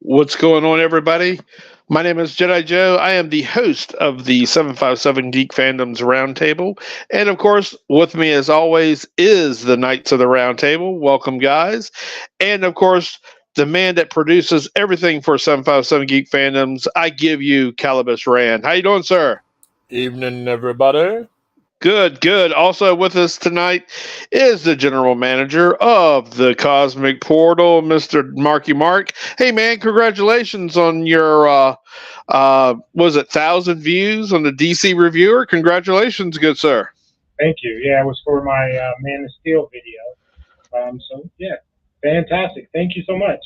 What's going on, everybody? My name is Jedi Joe. I am the host of the 757 Geek Fandoms Roundtable. And of course, with me as always is the Knights of the Roundtable. Welcome, guys. And of course, the man that produces everything for 757 Geek Fandoms, I give you Calibus Rand. How you doing, sir? Evening, everybody. Good, good. Also with us tonight is the general manager of the Cosmic Portal, Mr. Marky Mark. Hey, man, congratulations on your was it 1,000 views on the DC Reviewer? Congratulations, good sir. Thank you. Yeah, it was for my Man of Steel video. So yeah, fantastic. Thank you so much.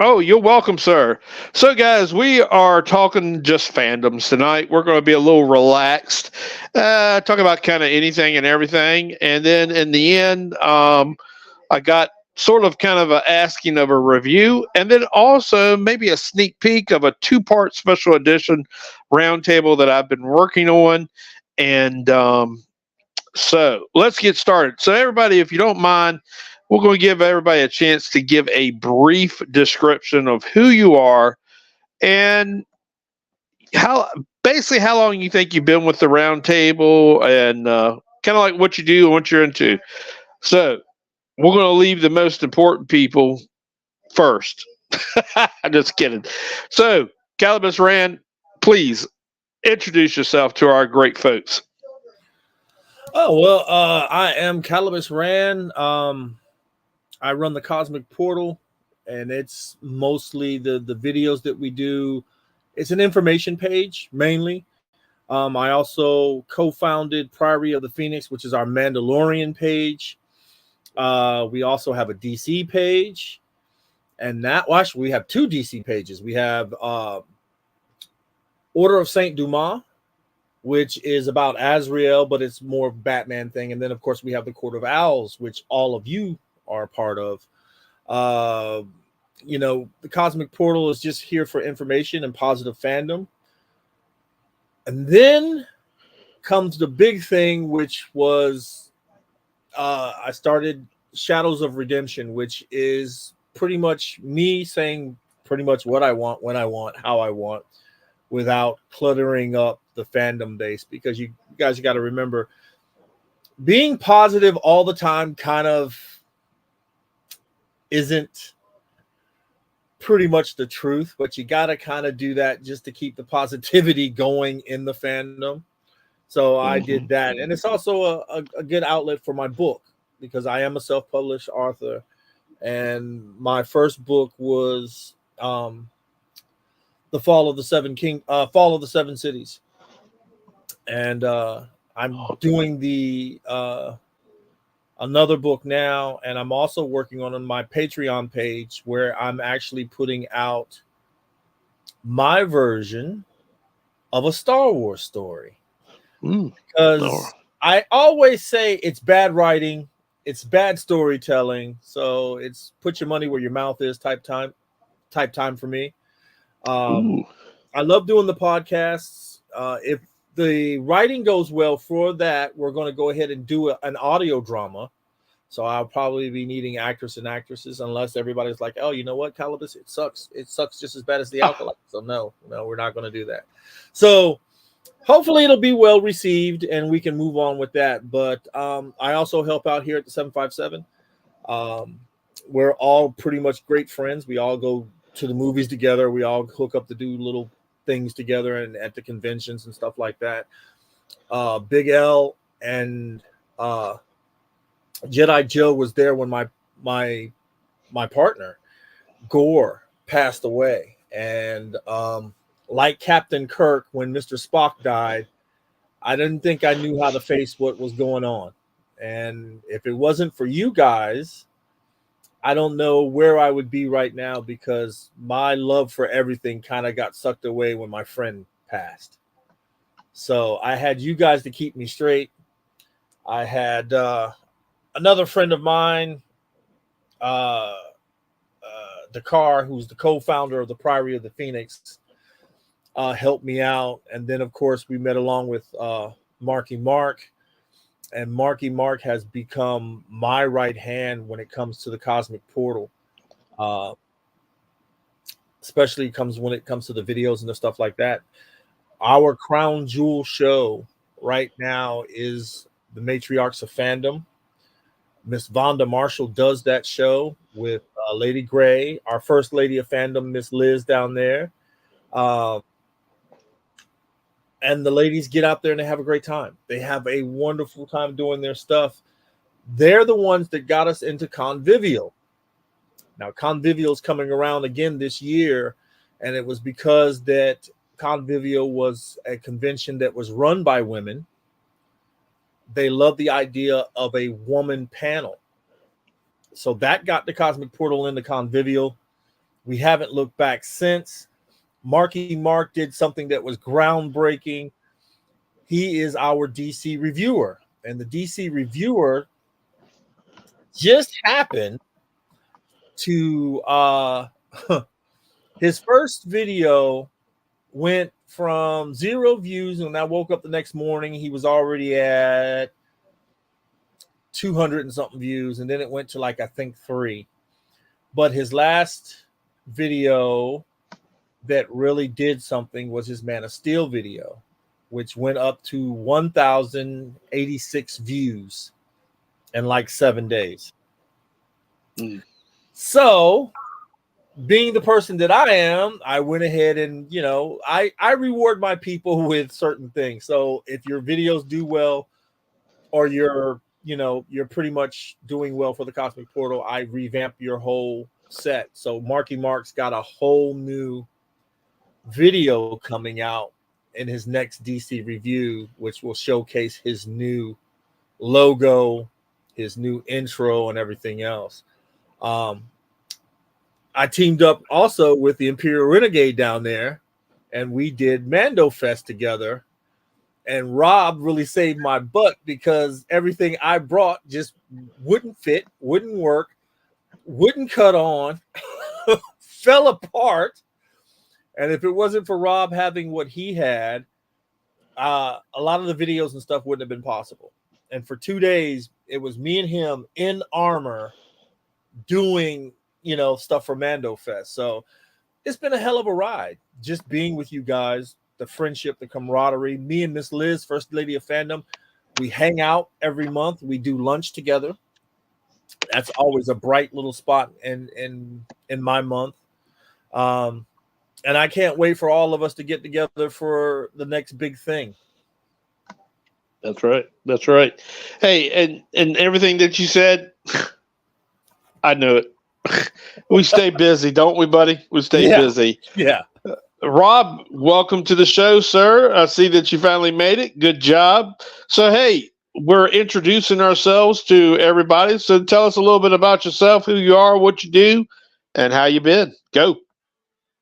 Oh, you're welcome, sir. So, guys, we are talking just fandoms tonight. We're going to be a little relaxed, talk about kind of anything and everything. And then in the end, I got sort of kind of a asking of a review, and then also maybe a sneak peek of a two-part special edition roundtable that I've been working on. And so let's get started. So, everybody, if you don't mind, we're going to give everybody a chance to give a brief description of who you are and how basically how long you think you've been with the roundtable and kind of like what you do and what you're into. So, we're going to leave the most important people first. I'm just kidding. So, Calibus Rand, please introduce yourself to our great folks. I am Calibus Rand. I run the Cosmic Portal, and it's mostly the videos that we do. It's an information page mainly. I also co-founded Priory of the Phoenix, which is our Mandalorian page. We also have a DC page, and actually we have two DC pages. We have Order of Saint Dumas, which is about Azrael, but it's more of a Batman thing. And then, of course, we have the Court of Owls, which all of you are a part of. The Cosmic Portal is just here for information and positive fandom. And then comes the big thing, which was I started Shadows of Redemption, which is pretty much me saying pretty much what I want, when I want, how I want, without cluttering up the fandom base. Because you guys got to remember, being positive all the time kind of isn't pretty much the truth, but you got to kind of do that just to keep the positivity going in the fandom. So I did that. And it's also a good outlet for my book, because I am a self-published author. And my first book was the Fall of the Seven Cities. And I'm doing the another book now, and I'm also working on my Patreon page, where I'm actually putting out my version of a Star Wars story. Because I always say it's bad writing, it's bad storytelling, so it's put your money where your mouth is type time for me. I love doing the podcasts. If the writing goes well for that, we're going to go ahead and do an audio drama. So I'll probably be needing actors and actresses, unless everybody's like, oh, you know what, Calibus, it sucks. It sucks just as bad as the Alkali. So no, we're not going to do that. So hopefully it'll be well received and we can move on with that. But I also help out here at the 757. We're all pretty much great friends. We all go to the movies together. We all hook up to do little things together and at the conventions and stuff like that. Big L and Jedi Joe was there when my partner Gore passed away, and like Captain Kirk, when Mr. Spock died, I didn't think I knew how to face what was going on. And if it wasn't for you guys, I don't know where I would be right now, because my love for everything kind of got sucked away when my friend passed. So I had you guys to keep me straight. I had another friend of mine, Dakar, who's the co-founder of the Priory of the Phoenix, helped me out. And then, of course, we met along with Marky Mark. And Marky Mark has become my right hand when it comes to the Cosmic Portal. especially when it comes to the videos and the stuff like that. Our crown jewel show right now is the Matriarchs of Fandom. Miss Vonda Marshall does that show with Lady Gray, our first lady of fandom, Miss Liz down there. And the ladies get out there and they have a great time. They have a wonderful time doing their stuff. They're the ones that got us into Convivial. Now, Convivial is coming around again this year, and it was because that Convivial was a convention that was run by women. They love the idea of a woman panel. So that got the Cosmic Portal into Convivial. We haven't looked back since. Marky Mark did something that was groundbreaking. He is our DC reviewer. And the DC reviewer just happened to his first video went from 0 views, and when I woke up the next morning, he was already at 200 and something views, and then it went to like I think 3. But his last video that really did something was his Man of Steel video, which went up to 1,086 views in like 7 days. So, being the person that I am, I went ahead and, I reward my people with certain things. So if your videos do well, or you're pretty much doing well for the Cosmic Portal, I revamp your whole set. So Marky Mark's got a whole new video coming out in his next DC review, which will showcase his new logo, his new intro, and everything else. I teamed up also with the Imperial Renegade down there, and we did Mando Fest together. And Rob really saved my butt because everything I brought just wouldn't fit, wouldn't work, wouldn't cut on, fell apart. And if it wasn't for Rob having what he had, a lot of the videos and stuff wouldn't have been possible. And for 2 days, it was me and him in armor doing stuff for Mando Fest. So it's been a hell of a ride just being with you guys, the friendship, the camaraderie. Me and Miss Liz, First Lady of Fandom, we hang out every month. We do lunch together. That's always a bright little spot in my month. And I can't wait for all of us to get together for the next big thing. That's right. That's right. Hey, and everything that you said, I knew it. We stay busy, don't we, buddy? We stay busy. Yeah. Rob, welcome to the show, sir. I see that you finally made it. Good job. So, hey, we're introducing ourselves to everybody. So tell us a little bit about yourself, who you are, what you do, and how you been. Go.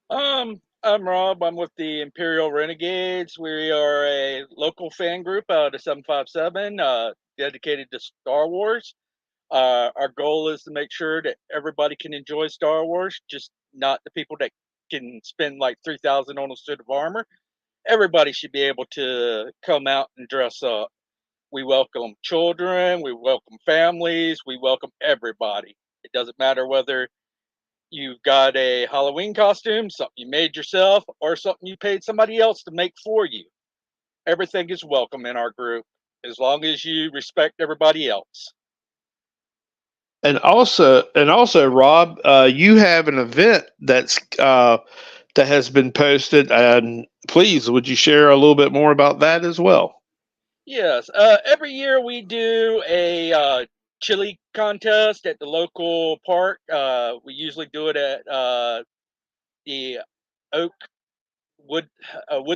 I'm Rob. I'm with the Imperial Renegades. We are a local fan group out of 757, dedicated to Star Wars. Our goal is to make sure that everybody can enjoy Star Wars, just not the people that can spend like $3,000 on a suit of armor. Everybody should be able to come out and dress up. We welcome children, we welcome families, we welcome everybody. It doesn't matter whether you've got a Halloween costume, something you made yourself, or something you paid somebody else to make for you. Everything is welcome in our group, as long as you respect everybody else. And also, Rob, you have an event that has been posted, and please, would you share a little bit more about that as well? Yes, every year we do a chili contest at the local park. We usually do it at the Wood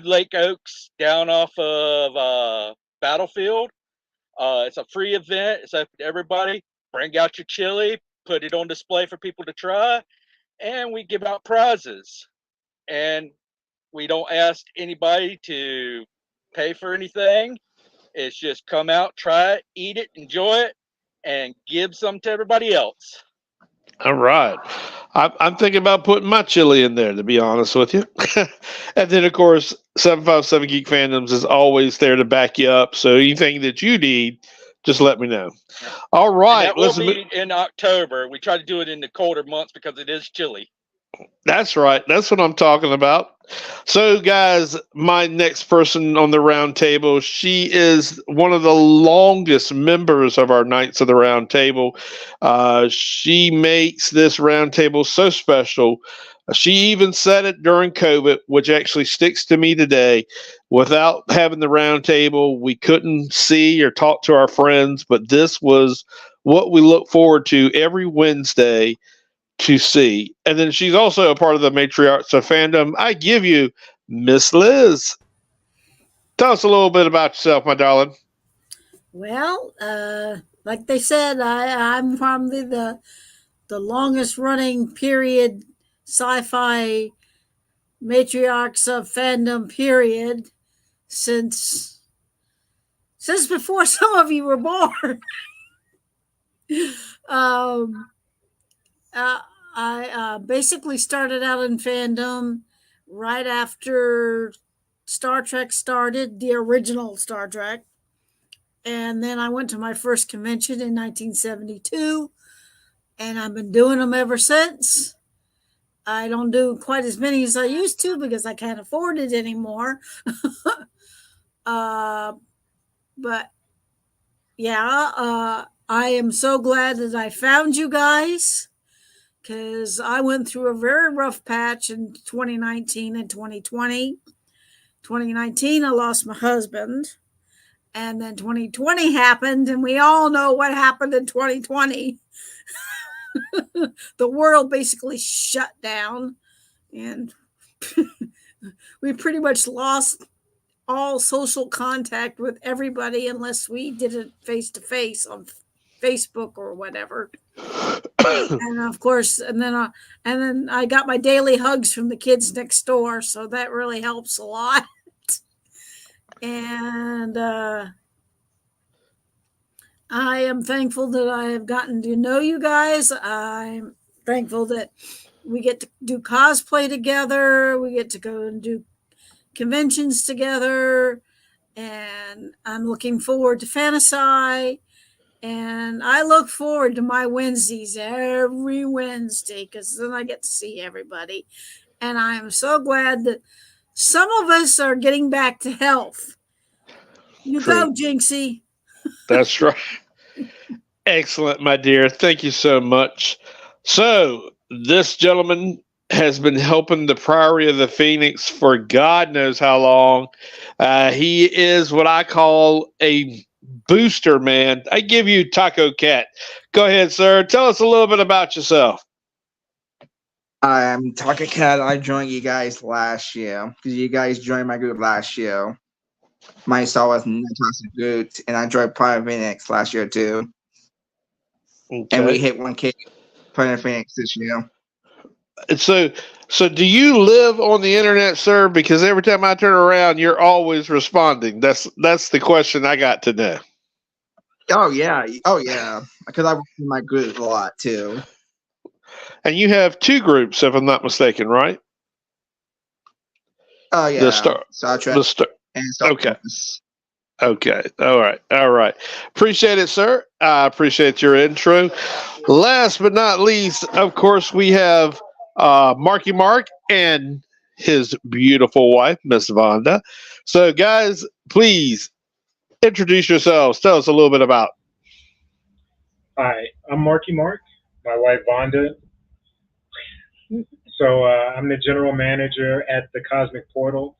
Lake Oaks down off of Battlefield. It's a free event. It's open to everybody. Bring out your chili, put it on display for people to try, and we give out prizes. And we don't ask anybody to pay for anything. It's just come out, try it, eat it, enjoy it, and give some to everybody else. All right. I'm thinking about putting my chili in there, to be honest with you. And then, of course, 757 Geek Fandoms is always there to back you up. So anything that you need, just let me know. All right. And that will be in October. We try to do it in the colder months because it is chilly. That's right. That's what I'm talking about. So, guys, my next person on the round table, she is one of the longest members of our Knights of the Round Table. She makes this round table so special. She even said it during COVID, which actually sticks to me today. Without having the round table, we couldn't see or talk to our friends, but this was what we look forward to every Wednesday to see. And then she's also a part of the matriarchs of fandom. I give you Miss Liz. Tell us a little bit about yourself, my darling. Well, like they said, I'm probably the longest running period sci-fi matriarchs of fandom period since before some of you were born. um, I basically started out in fandom right after Star Trek started, the original Star Trek. And then I went to my first convention in 1972, and I've been doing them ever since. I don't do quite as many as I used to because I can't afford it anymore. But yeah, I am so glad that I found you guys because I went through a very rough patch in 2019 and 2020. 2019, I lost my husband. And then 2020 happened, and we all know what happened in 2020. The world basically shut down, and we pretty much lost all social contact with everybody unless we did it face to face on Facebook or whatever. And of course, and then I got my daily hugs from the kids next door, so that really helps a lot. And I am thankful that I have gotten to know you guys. I'm thankful that we get to do cosplay together. We get to go and do conventions together. And I'm looking forward to Fantasy. And I look forward to my Wednesdays every Wednesday because then I get to see everybody. And I am so glad that some of us are getting back to health. You True. go, Jinxie. That's right. Excellent, my dear. Thank you so much. So, this gentleman has been helping the Priory of the Phoenix for God knows how long. He is what I call a booster man. I give you Taco Cat. Go ahead, sir. Tell us a little bit about yourself. I'm Taco Cat. I joined you guys last year because you guys joined my group last year. Myself was Natasha Goot, and I joined Private Phoenix last year too. Okay. And we hit 1K Private Phoenix this year. So do you live on the internet, sir? Because every time I turn around, you're always responding. That's the question I got to know. Oh yeah, because I work in my group a lot too. And you have two groups, if I'm not mistaken, right? Oh yeah, Star Trek and Star Okay. Wars. Okay. All right. Appreciate it, sir. I appreciate your intro. Last but not least, of course, we have Marky Mark and his beautiful wife, Miss Vonda. So, guys, please introduce yourselves. Tell us a little bit about. Hi, I'm Marky Mark. My wife Vonda. So I'm the general manager at the Cosmic Portal.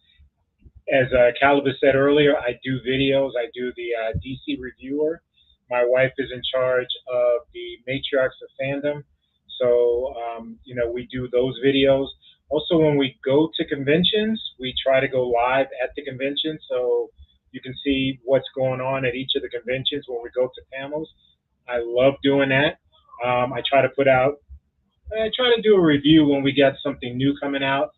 As Calibus said earlier, I do videos. I do the DC reviewer. My wife is in charge of the Matriarchs of Fandom. So, we do those videos. Also, when we go to conventions, we try to go live at the convention. So you can see what's going on at each of the conventions when we go to panels. I love doing that. I try to do a review when we get something new coming out.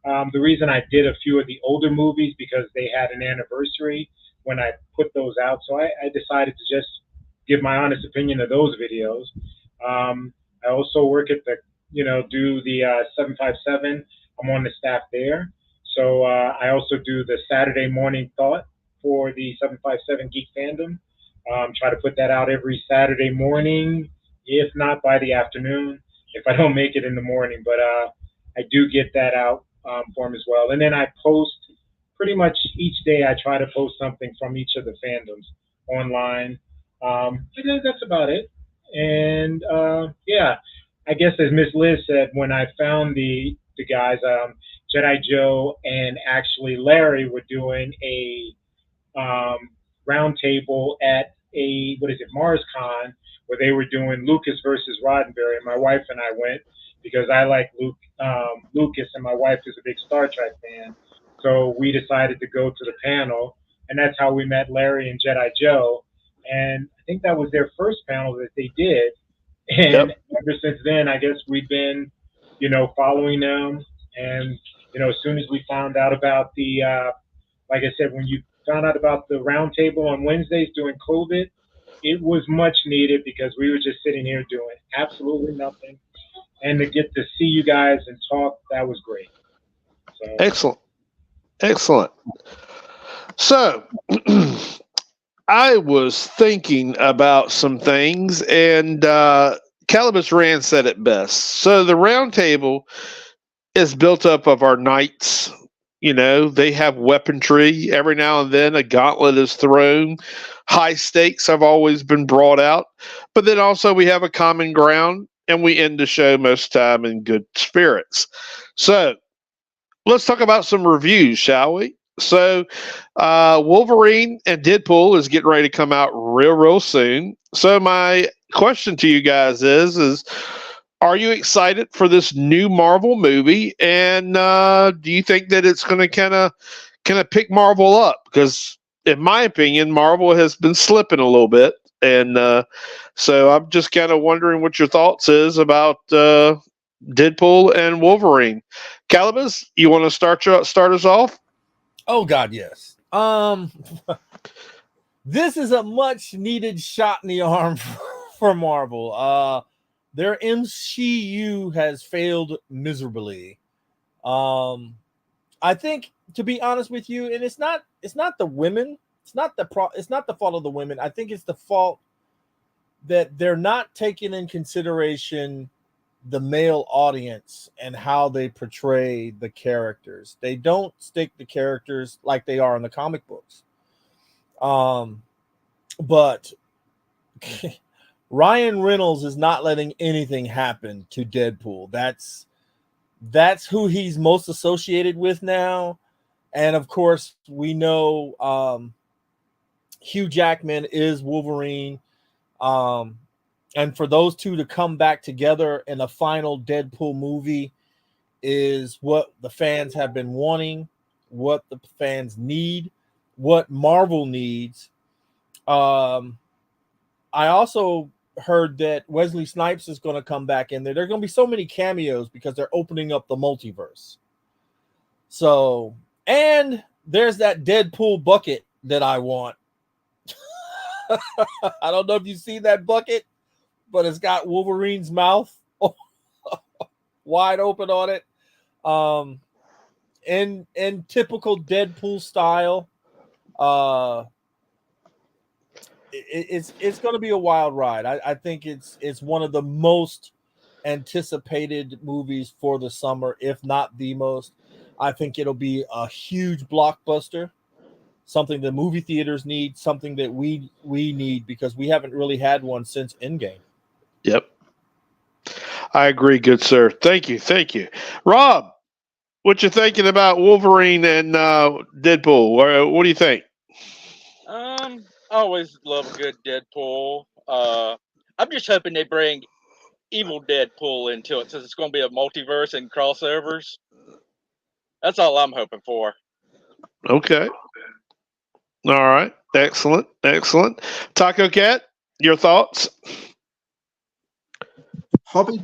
The reason I did a few of the older movies because they had an anniversary when I put those out. So I decided to just give my honest opinion of those videos. I also work at do the 757. I'm on the staff there. So I also do the Saturday morning thought for the 757 Geek Fandom. Try to put that out every Saturday morning, if not by the afternoon, if I don't make it in the morning. But I do get that out for them as well. And then I post pretty much each day. I try to post something from each of the fandoms online. That's about it. And yeah, I guess as Miss Liz said, when I found the guys, Jedi Joe and actually Larry were doing a roundtable at what is it, MarsCon, where they were doing Lucas versus Roddenberry. And my wife and I went because I like Lucas, and my wife is a big Star Trek fan. So we decided to go to the panel, and that's how we met Larry and Jedi Joe. And I think that was their first panel that they did. And ever since then, I guess we've been, following them. And, as soon as we found out about the, like I said, when you found out about the roundtable on Wednesdays during COVID, it was much needed because we were just sitting here doing absolutely nothing. And to get to see you guys and talk, that was great. So. Excellent. So I was thinking about some things, and Calibus Rand said it best. So the roundtable is built up of our knights. They have weaponry. Every now and then a gauntlet is thrown. High stakes have always been brought out. But then also we have a common ground, and we end the show most time in good spirits. So let's talk about some reviews, shall we? So Wolverine and Deadpool is getting ready to come out real soon. So my question to you guys is are you excited for this new Marvel movie? And do you think that it's going to kind of pick Marvel up? Because in my opinion, Marvel has been slipping a little bit. And so I'm just kind of wondering what your thoughts is about Deadpool and Wolverine. Calibus, you want to start us off? Oh God, yes. This is a much needed shot in the arm for Marvel. Their MCU has failed miserably. I think, to be honest with you, and it's not the women. It's not the fault of the women. I think it's the fault that they're not taking in consideration the male audience and how they portray the characters. They don't stick the characters like they are in the comic books. But Ryan Reynolds is not letting anything happen to Deadpool. That's who he's most associated with now. And of course, we know Hugh Jackman is Wolverine. And for those two to come back together in a final Deadpool movie is what the fans have been wanting, what the fans need, what Marvel needs. I also heard that Wesley Snipes is going to come back in there. There are going to be so many cameos because they're opening up the multiverse. So, and there's that Deadpool bucket that I want. I don't know if you've seen that bucket, but it's got Wolverine's mouth wide open on it. In typical Deadpool style. It's going to be a wild ride. I think it's one of the most anticipated movies for the summer, if not the most. I think it'll be a huge blockbuster, something the movie theaters need, something that we need because we haven't really had one since Endgame. Yep. I agree, good sir. Thank you. Rob, what you thinking about Wolverine and Deadpool? What do you think? I always love a good Deadpool. I'm just hoping they bring evil Deadpool into it since it's going to be a multiverse and crossovers. That's all I'm hoping for. Okay. All right. Excellent. Taco Cat, your thoughts? Hoping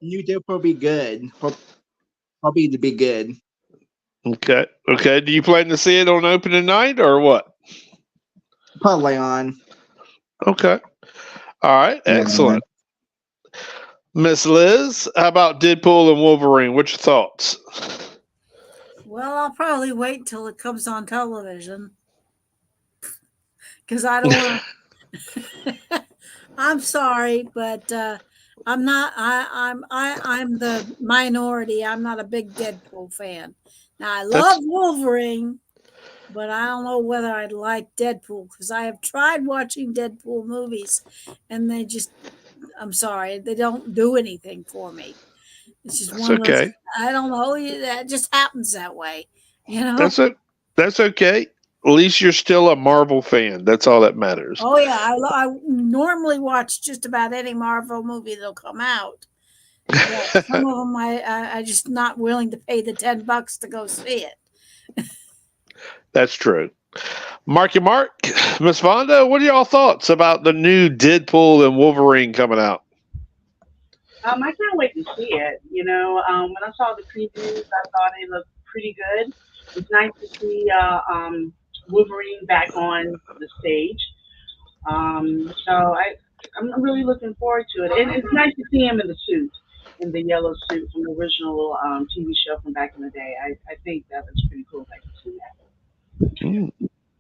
new Deadpool be good. Hoping to be good. Okay. Do you plan to see it on opening night or what? Probably on. Okay. All right. Excellent. Miss Liz, how about Deadpool and Wolverine? What's your thoughts? Well, I'll probably wait till it comes on television because I don't want to. I'm sorry, but I'm not. I'm the minority. I'm not a big Deadpool fan. Now I love That's Wolverine, but I don't know whether I'd like Deadpool because I have tried watching Deadpool movies, and they just. I'm sorry, they don't do anything for me. It's just that's one of those. okay. I don't know. That just happens that way, you know. That's it. That's okay. At least you're still a Marvel fan. That's all that matters. Oh yeah, I normally watch just about any Marvel movie that'll come out. But some of them I just not willing to pay the $10 to go see it. That's true. Marky Mark, Miss Vonda, what are y'all thoughts about the new Deadpool and Wolverine coming out? I can't wait to see it. When I saw the previews, I thought it looked pretty good. It's nice to see Wolverine back on the stage. So I'm really looking forward to it, and it's nice to see him in the suit, in the yellow suit from the original TV show from back in the day. I think that was pretty cool. I can see Mm,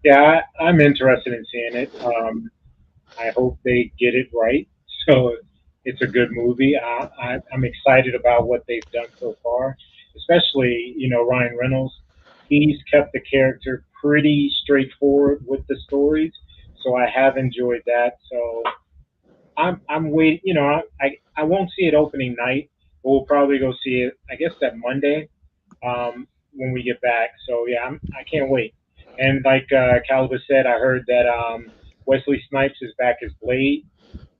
Yeah, I'm interested in seeing it. I hope they get it right. So it's a good movie. I'm excited about what they've done so far, especially, Ryan Reynolds. He's kept the character pretty straightforward with the stories. So I have enjoyed that. So I'm waiting. I won't see it opening night. But we'll probably go see it. I guess that Monday when we get back. So yeah, I can't wait. And like Caliber said, I heard that Wesley Snipes is back as Blade.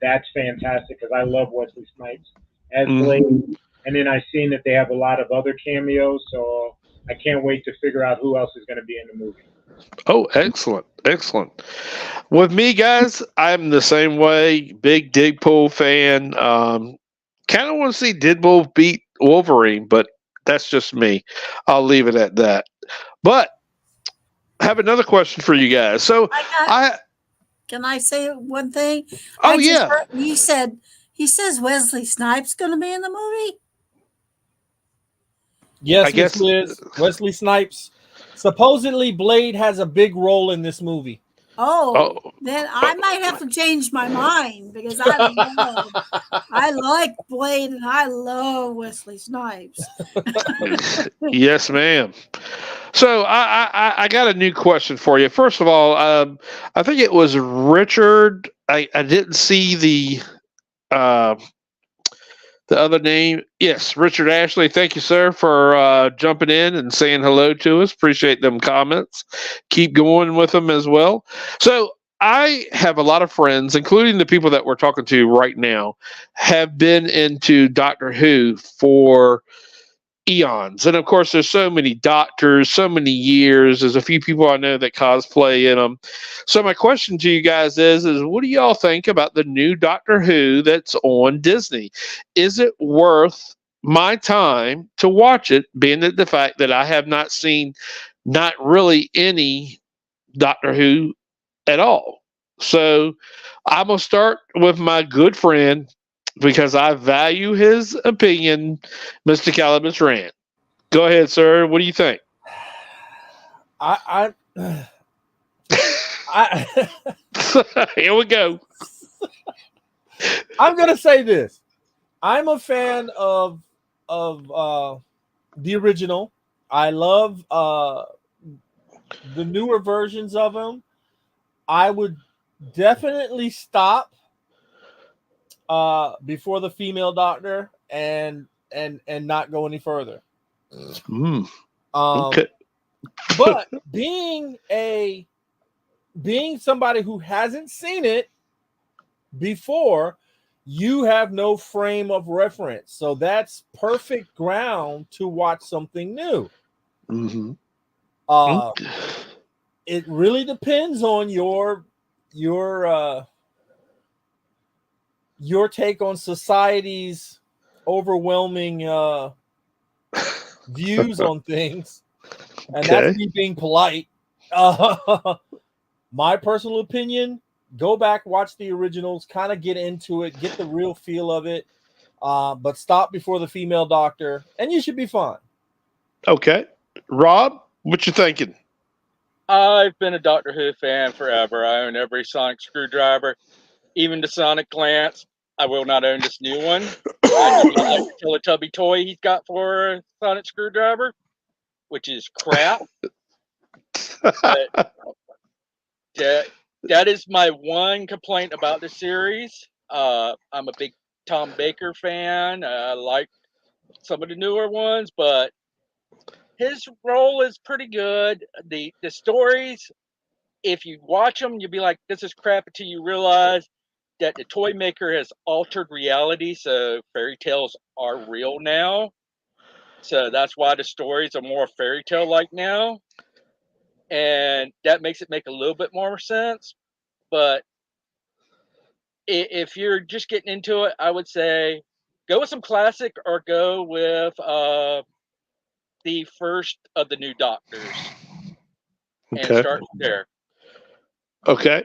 That's fantastic because I love Wesley Snipes as Blade. mhm. And then I've seen that they have a lot of other cameos, so I can't wait to figure out who else is going to be in the movie. Oh, excellent. Excellent. With me, guys, I'm the same way. Big Deadpool fan. Kind of want to see Deadpool beat Wolverine, but that's just me. I'll leave it at that. But I have another question for you guys. So I got. I Can I say one thing? oh I just yeah, heard he says Wesley Snipes going to be in the movie. I Yes, Miss guess Liz. Wesley Snipes. Supposedly, Blade has a big role in this movie. Oh, oh, then I oh, might have to change my mind because I like Blade and I love Wesley Snipes. yes, ma'am. So I got a new question for you. First of all, I think it was Richard. I didn't see uh, the other name. Yes, Richard Ashley. Thank you, sir, for jumping in and saying hello to us. Appreciate them comments. Keep going with them as well. So I have a lot of friends, including the people that we're talking to right now, have been into Doctor Who for eons. And of course, there's so many doctors, so many years. There's a few people I know that cosplay in them. So my question to you guys is what do y'all think about the new Doctor Who that's on Disney? Is it worth my time to watch it, being that the fact that I have not seen not really any Doctor Who at all? So I'm gonna start with my good friend because I value his opinion, Mr. Calibus Rand. Go ahead, sir. What do you think? I, I, Here we go. I'm gonna say this. I'm a fan of the original. I love the newer versions of them. I would definitely stop before the female doctor and not go any further. Mm, Um, okay. but being somebody who hasn't seen it before, you have no frame of reference, so that's perfect ground to watch something new. Mm-hmm. Uh, it really depends on your take on society's overwhelming views on things, and that's Okay. me being polite. My personal opinion: go back, watch the originals, kind of get into it, get the real feel of it, but stop before the female doctor, and you should be fine. Okay. Rob, what you thinking? I've been a Doctor Who fan forever. I own every Sonic screwdriver, even the Sonic Lance. I will not own this new one. I do not like the Teletubby toy he's got for a sonic screwdriver, which is crap. But that is my one complaint about the series. I'm a big Tom Baker fan. I like some of the newer ones, but his role is pretty good. The stories, if you watch them, you'll be like, this is crap, until you realize that the toy maker has altered reality, so fairy tales are real now. So that's why the stories are more fairy tale like now. And that makes it make a little bit more sense. But if you're just getting into it, I would say go with some classic or go with the first of the new Doctors and Okay. start there. Okay.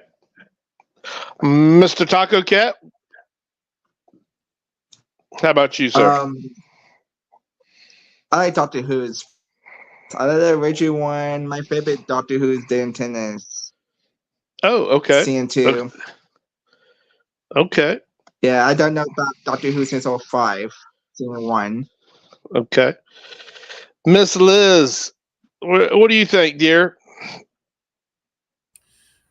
Mr. Taco Cat, how about you, sir? I like Doctor Who's. I like the original one. My favorite Doctor Who's David Tennant's. Oh, okay. Season 2. Okay. Yeah, I don't know about Doctor Who since 05. Season 1. Okay. Miss Liz, what do you think, dear?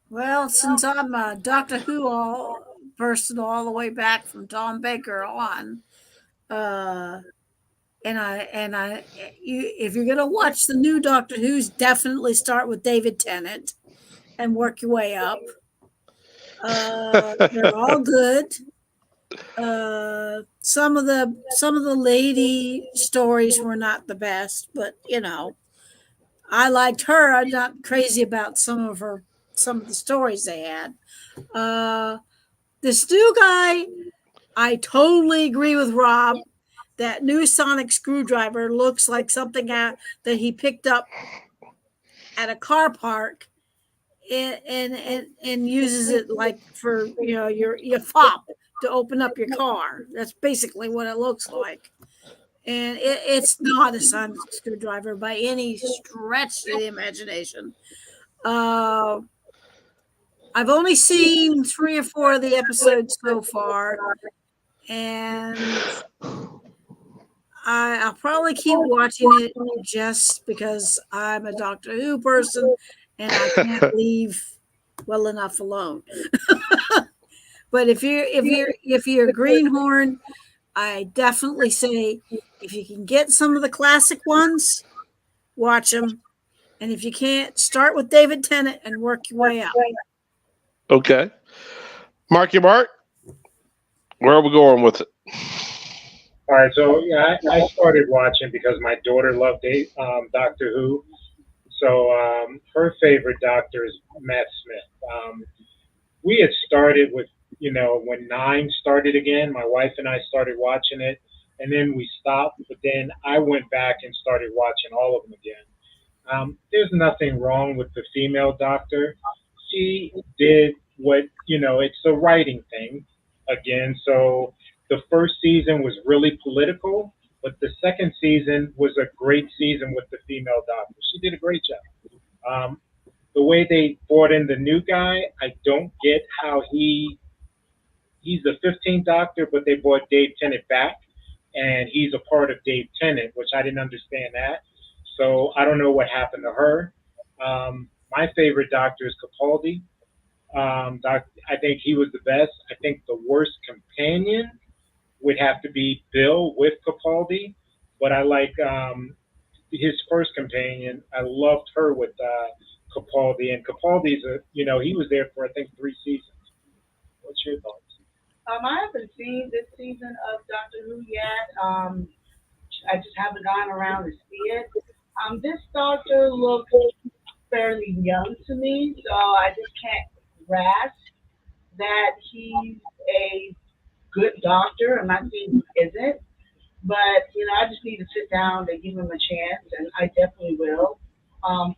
Well, since I'm a Doctor Who person all the way back from Tom Baker on, if you're gonna watch the new Doctor Who's, definitely start with David Tennant and work your way up. They're all good. Some of the lady stories were not the best, but I liked her. I'm not crazy about some of the stories they had. This new guy, I totally agree with Rob. That new sonic screwdriver looks like something that he picked up at a car park and uses it like for your fob to open up your car. That's basically what it looks like. And it's not a sonic screwdriver by any stretch of the imagination. I've only seen 3 or 4 of the episodes so far, and I'll probably keep watching it just because I'm a Doctor Who person and I can't leave well enough alone. But if you're a greenhorn, I definitely say if you can get some of the classic ones, watch them. And if you can't, start with David Tennant and work your way up. Okay. Marky Mark, where are we going with it? All right, so yeah, I started watching because my daughter loved Doctor Who. So her favorite doctor is Matt Smith. We had started with, when 9 started again, my wife and I started watching it, and then we stopped, but then I went back and started watching all of them again. There's nothing wrong with the female doctor. She did what, it's a writing thing again. So the first season was really political, but the second season was a great season with the female doctor. She did a great job. The way they brought in the new guy, I don't get how he's the 15th Doctor, but they brought Dave Tennant back, and he's a part of Dave Tennant, which I didn't understand that. So I don't know what happened to her. My favorite Doctor is Capaldi. I think he was the best. I think the worst companion would have to be Bill with Capaldi, but I like his first companion. I loved her with Capaldi, and Capaldi's he was there for I think 3 seasons. What's your thoughts? I haven't seen this season of Doctor Who yet. I just haven't gone around to see it. This doctor looks fairly young to me, so I just can't grasp that he's a good doctor. I'm not saying he isn't, but I just need to sit down and give him a chance, and I definitely will.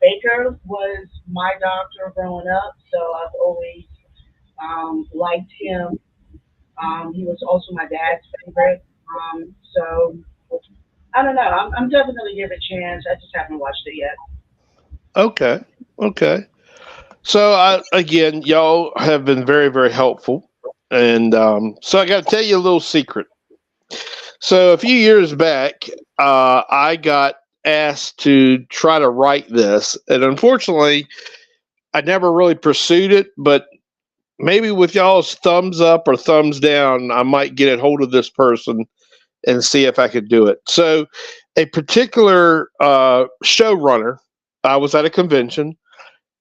Baker was my doctor growing up, so I've always liked him. He was also my dad's favorite. So I don't know. I'm definitely giving it a chance. I just haven't watched it yet. Okay. So again, y'all have been very, very helpful, And so I got to tell you a little secret. So a few years back, I got asked to try to write this, and unfortunately, I never really pursued it. But maybe with y'all's thumbs up or thumbs down, I might get a hold of this person and see if I could do it. So, a particular showrunner, I was at a convention,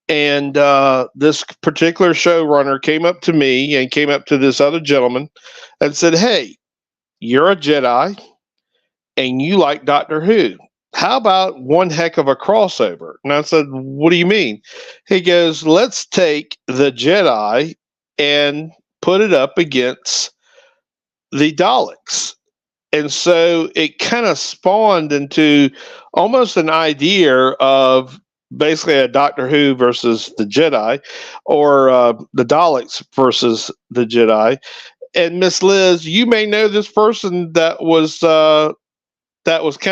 and this particular showrunner came up to me and came up to this other gentleman and said, "Hey, you're a Jedi and you like Doctor Who. How about one heck of a crossover?" And I said, "What do you mean?" He goes, "Let's take the Jedi and put it up against the Daleks." And so it kind of spawned into almost an idea of basically a Doctor Who versus the Jedi, or the Daleks versus the Jedi. And Miss Liz, you may know this person that was kind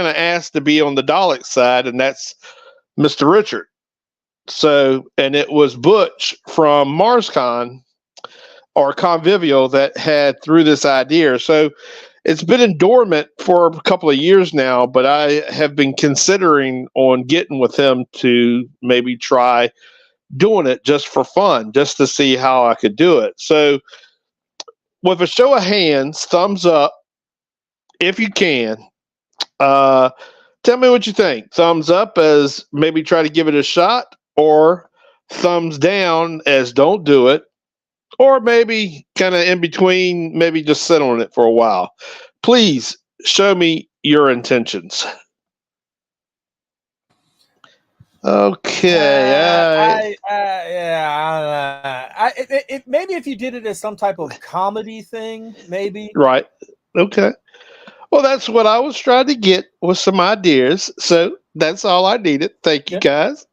of asked to be on the Dalek side, and that's Mr. Richard. So, and it was Butch from MarsCon or Convivial that had threw this idea. So it's been in dormant for a couple of years now, but I have been considering on getting with him to maybe try doing it just for fun, just to see how I could do it. So with a show of hands, thumbs up if you can. Tell me what you think. Thumbs up as maybe try to give it a shot, or thumbs down as don't do it, or maybe kind of in between, maybe just sit on it for a while. Please show me your intentions. Okay. Maybe if you did it as some type of comedy thing, maybe. Right. Okay. Well, that's what I was trying to get with some ideas. So that's all I needed. Thank you, guys.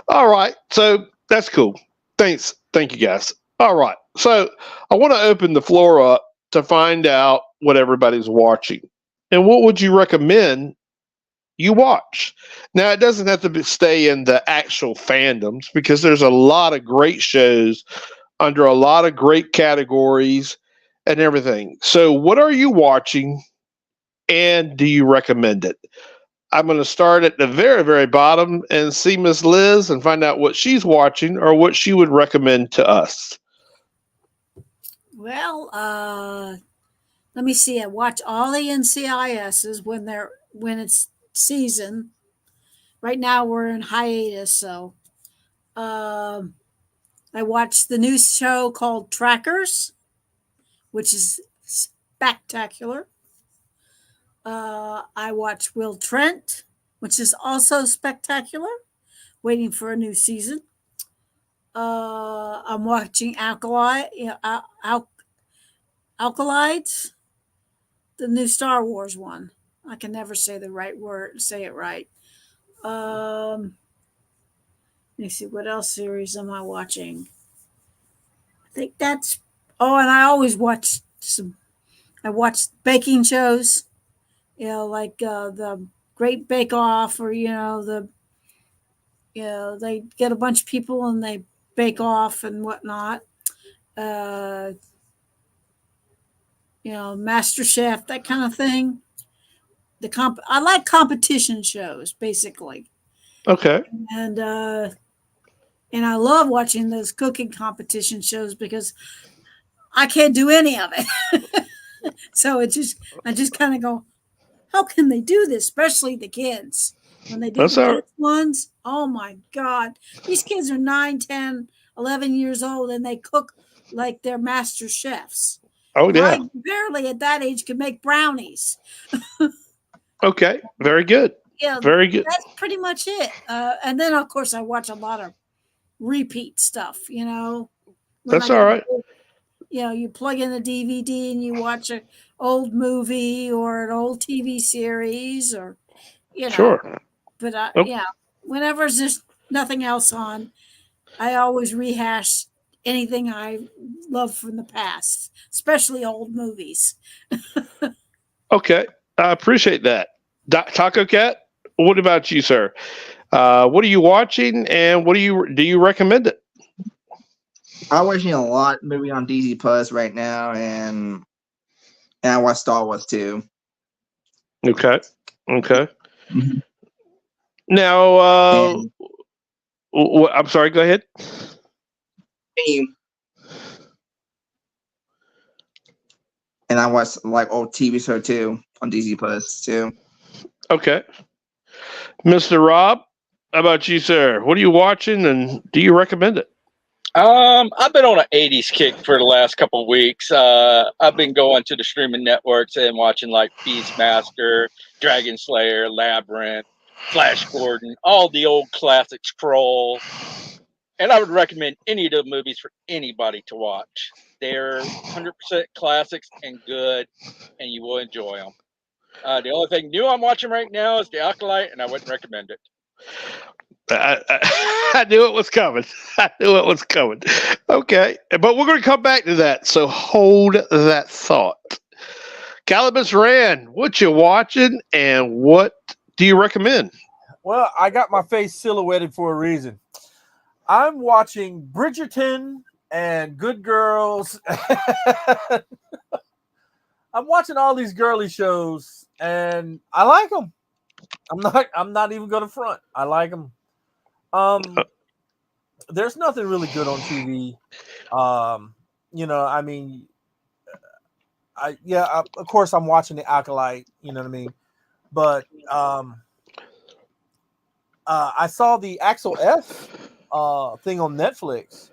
All right. So that's cool. Thanks. Thank you, guys. All right. So I want to open the floor up to find out what everybody's watching. And what would you recommend you watch? Now, it doesn't have to stay in the actual fandoms, because there's a lot of great shows under a lot of great categories and everything. So what are you watching, and do you recommend it? I'm going to start at the very, very bottom and see Miss Liz and find out what she's watching or what she would recommend to us. Well, let me see. I watch all the NCISs when it's season. Right now we're in hiatus, so I watched the new show called Trackers, which is spectacular. I watch Will Trent, which is also spectacular, waiting for a new season. I'm watching Alkalides, the new Star Wars one. I can never say the right word, say it right. Let me see, what else series am I watching? I think that's. Oh, and I always watch I watch baking shows, like the Great Bake Off, or they get a bunch of people and they bake off and whatnot. Master Chef, that kind of thing. I like competition shows, basically. Okay. And I love watching those cooking competition shows because I can't do any of it. So I just kind of go, how can they do this? Especially the kids. When they do the kids ones, oh my God. These kids are 9, 10, 11 years old, and they cook like they're master chefs. Oh, yeah. I barely at that age could make brownies. Okay. Very good. Yeah. Very good. That's pretty much it. And then, of course, I watch a lot of repeat stuff, That's all right. You plug in a DVD and you watch an old movie or an old TV series, or, Sure. But, whenever there's nothing else on, I always rehash anything I love from the past, especially old movies. Okay. I appreciate that. Taco Cat, what about you, sir? What are you watching, and do you recommend it? I'm watching a lot movie on DC Plus right now, and I watch Star Wars too. Okay. Okay. Mhm. Now, And, I'm sorry. Go ahead. and I watch like old TV show too on DC Plus too. Okay. Mr. Rob, how about you, sir? What are you watching, and do you recommend it? I've been on an 80s kick for the last couple of weeks. I've been going to the streaming networks and watching like Beastmaster, Dragon Slayer, Labyrinth, Flash Gordon, all the old classics, Scroll. And I would recommend any of the movies for anybody to watch. They're 100% classics and good, and you will enjoy them. The only thing new I'm watching right now is The Acolyte, and I wouldn't recommend it. I knew it was coming. I knew it was coming. Okay, but we're going to come back to that. So hold that thought. Calibus Rand, what you watching, and what do you recommend? Well, I got my face silhouetted for a reason. I'm watching Bridgerton and Good Girls. I'm watching all these girly shows, and I like them. I'm not even going to front. I like them. There's nothing really good on TV. I mean, of course I'm watching The Acolyte, you know what I mean? But I saw the Axel F thing on Netflix.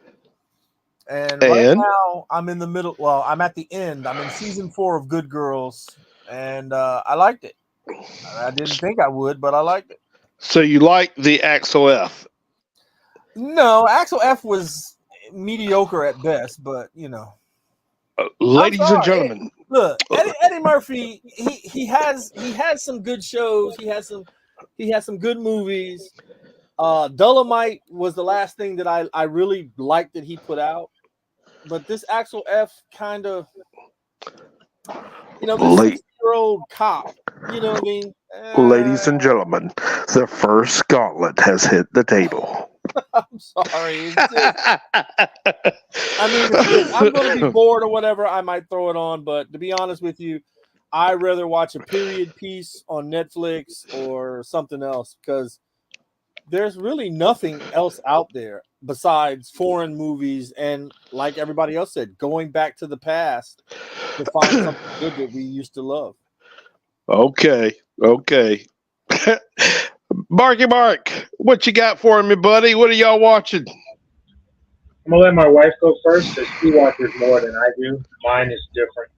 And right now I'm in the middle. Well, I'm at the end. I'm in season 4 of Good Girls, and I liked it. I didn't think I would, but I liked it. So you like the Axel F? No, Axel F was mediocre at best, but you know. Ladies and gentlemen, look, Eddie Murphy. He has some good shows. He has some good movies. Dolomite was the last thing that I really liked that he put out. But this Axel F kind of, this 60-year-old cop, you know what I mean? Ladies and gentlemen, the first gauntlet has hit the table. I'm sorry. If I'm going to be bored or whatever, I might throw it on. But to be honest with you, I'd rather watch a period piece on Netflix or something else because there's really nothing else out there besides foreign movies and, like everybody else said, going back to the past to find something good that we used to love. Okay. Mark, what you got for me, buddy? What are y'all watching? I'm gonna let my wife go first because she watches more than I do. Mine is different.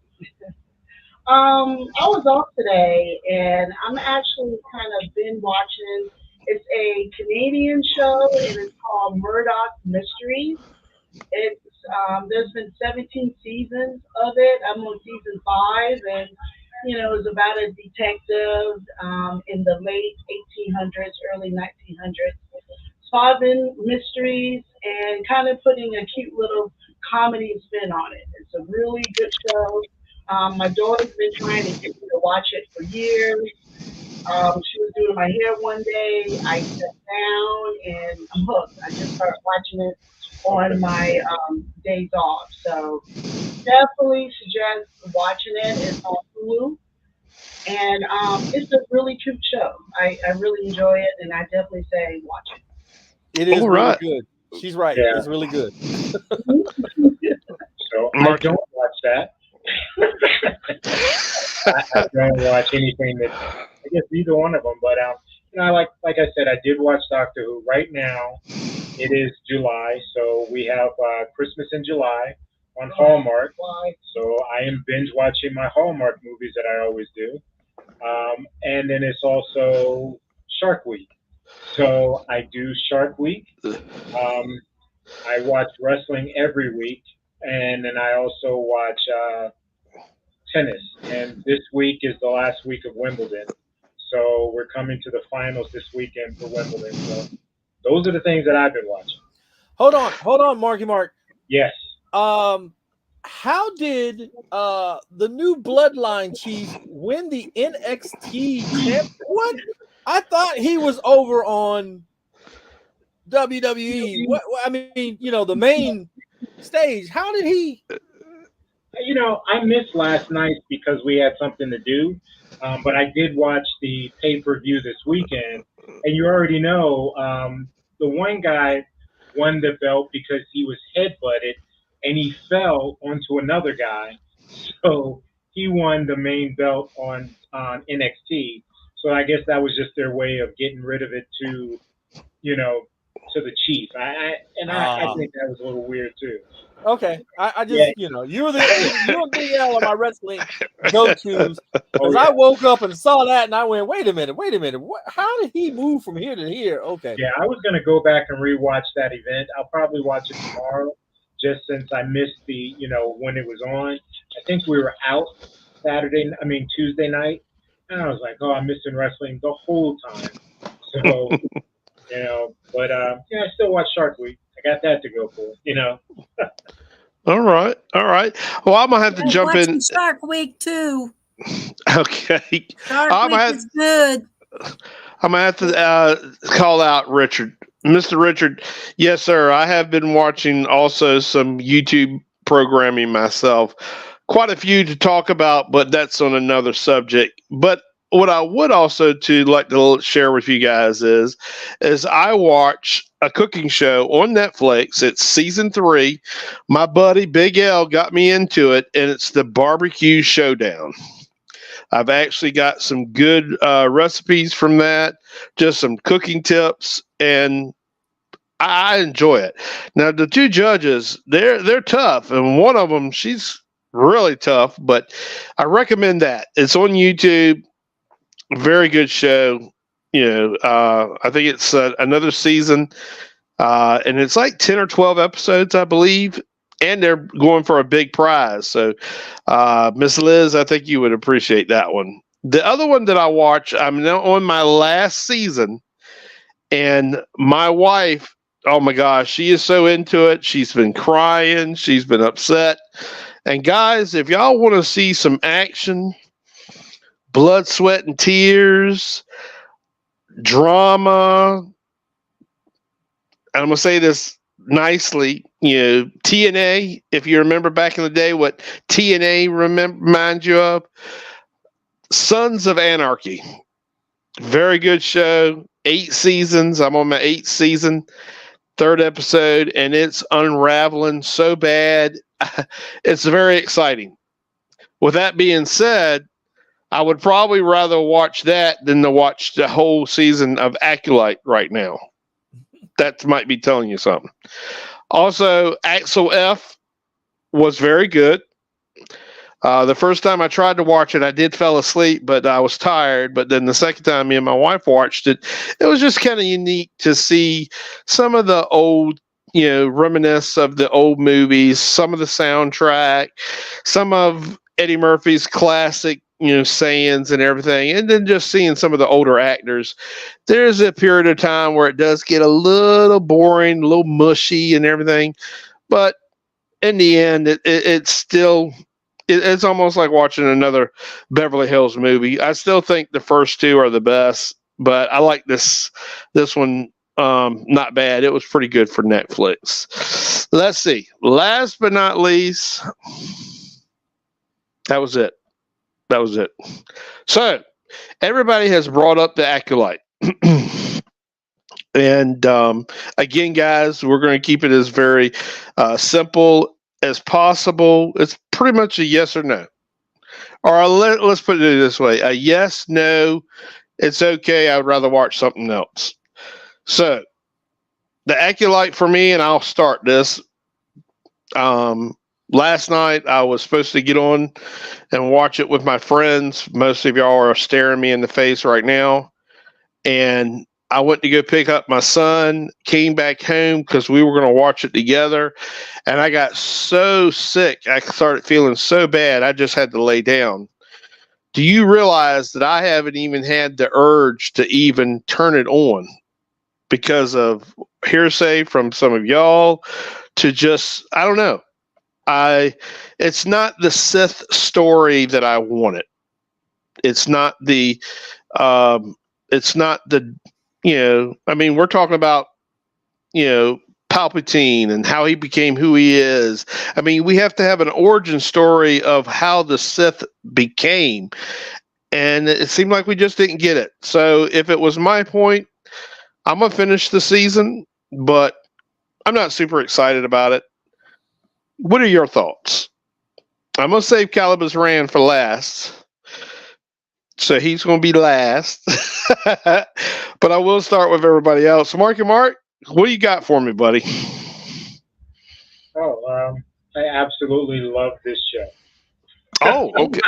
I was off today, and I'm actually kind of been watching. It's a Canadian show, and it's called Murdoch Mysteries. It's there's been 17 seasons of it. I'm on season 5, and it's about a detective in the late 1800s, early 1900s, solving mysteries and kind of putting a cute little comedy spin on it. It's a really good show. My daughter's been trying to get me to watch it for years. She was doing my hair one day. I sat down and I'm hooked. I just started watching it on my days off. So definitely suggest watching it. It's on Hulu. And it's a really cute show. I really enjoy it, and I definitely say watch it. It is really good. She's right. Yeah. It's really good. So I don't watch that. I don't watch anything that, I guess either one of them. But like I said, I did watch Doctor Who. Right now, it is July, so we have Christmas in July on Hallmark. So I am binge watching my Hallmark movies that I always do. And then it's also Shark Week. So I do Shark Week. I watch wrestling every week, and then I also watch tennis. And this week is the last week of Wimbledon. So we're coming to the finals this weekend for Wimbledon. So those are the things that I've been watching. Hold on, Marky Mark. Yes. How did the new Bloodline Chief win the NXT champ? What? I thought he was over on WWE. What? I mean, the main stage. How did he? You know, I missed last night because we had something to do, but I did watch the pay-per-view this weekend, and you already know the one guy won the belt because he was headbutted and he fell onto another guy, so he won the main belt on NXT. So I guess that was just their way of getting rid of it to, you know, to the chief. I think that was a little weird too. Okay, I just Yeah. you and Danielle are my wrestling go-tos. Oh, As yeah. I woke up and saw that, and I went, wait a minute, what? How did he move from here to here? Okay, Yeah, I was going to go back and rewatch that event. I'll probably watch it tomorrow, just since I missed the, when it was on. I think we were out Tuesday night, and I was like, oh, I'm missing wrestling the whole time. So, but I still watch Shark Week. I got that to go for. All right. Well, I'm gonna have to jump in. Shark Week too. Okay. Shark Week is good. I'm gonna have to call out Richard, Mr. Richard. Yes, sir. I have been watching also some YouTube programming myself. Quite a few to talk about, but that's on another subject. But what I would also like to share with you guys is I watch a cooking show on Netflix. It's season 3. My buddy Big L got me into it, and it's the Barbecue Showdown. I've actually got some good recipes from that, just some cooking tips, and I enjoy it. Now, the 2 judges, they're tough, and one of them, she's really tough, but I recommend that. It's on YouTube. Very good show. I think it's another season, and it's like 10 or 12 episodes, I believe, and they're going for a big prize. So, Miss Liz, I think you would appreciate that one. The other one that I watch, I'm now on my last season, and my wife, oh my gosh, she is so into it. She's been crying. She's been upset. And guys, if y'all want to see some action, blood, sweat, and tears, drama, and I'm going to say this nicely, TNA, if you remember back in the day what TNA reminds you of, Sons of Anarchy. Very good show. 8 seasons. I'm on my 8th season, 3rd episode, and it's unraveling so bad. It's very exciting. With that being said, I would probably rather watch that than to watch the whole season of Acolyte right now. That might be telling you something. Also, Axel F was very good. The first time I tried to watch it, I did fell asleep, but I was tired. But then the second time me and my wife watched it, it was just kind of unique to see some of the old, reminisce of the old movies, some of the soundtrack, some of Eddie Murphy's classic, sayings and everything, and then just seeing some of the older actors. There's a period of time where it does get a little boring, a little mushy and everything, but in the end, it's still, it's almost like watching another Beverly Hills movie. I still think the first 2 are the best, but I like this one. Not bad. It was pretty good for Netflix. Let's see. Last but not least, that was it. So everybody has brought up the Acolyte. And again, guys, we're going to keep it as very simple as possible. It's pretty much a yes or no. Or let's put it this way. A yes, no, it's okay. I would rather watch something else. So the Acolyte for me, and I'll start this. Last night, I was supposed to get on and watch it with my friends. Most of y'all are staring me in the face right now. And I went to go pick up my son, came back home because we were going to watch it together. And I got so sick. I started feeling so bad. I just had to lay down. Do you realize that I haven't even had the urge to even turn it on because of hearsay from some of y'all to just, I don't know. It's not the Sith story that I wanted. It's not the, we're talking about, Palpatine and how he became who he is. I mean, we have to have an origin story of how the Sith became. And it seemed like we just didn't get it. So if it was my point, I'm going to finish the season, but I'm not super excited about it. What are your thoughts? I'm going to save Calibus Rand for last. So he's going to be last. But I will start with everybody else. So Marky Mark, what do you got for me, buddy? Oh, I absolutely love this show. Oh, okay.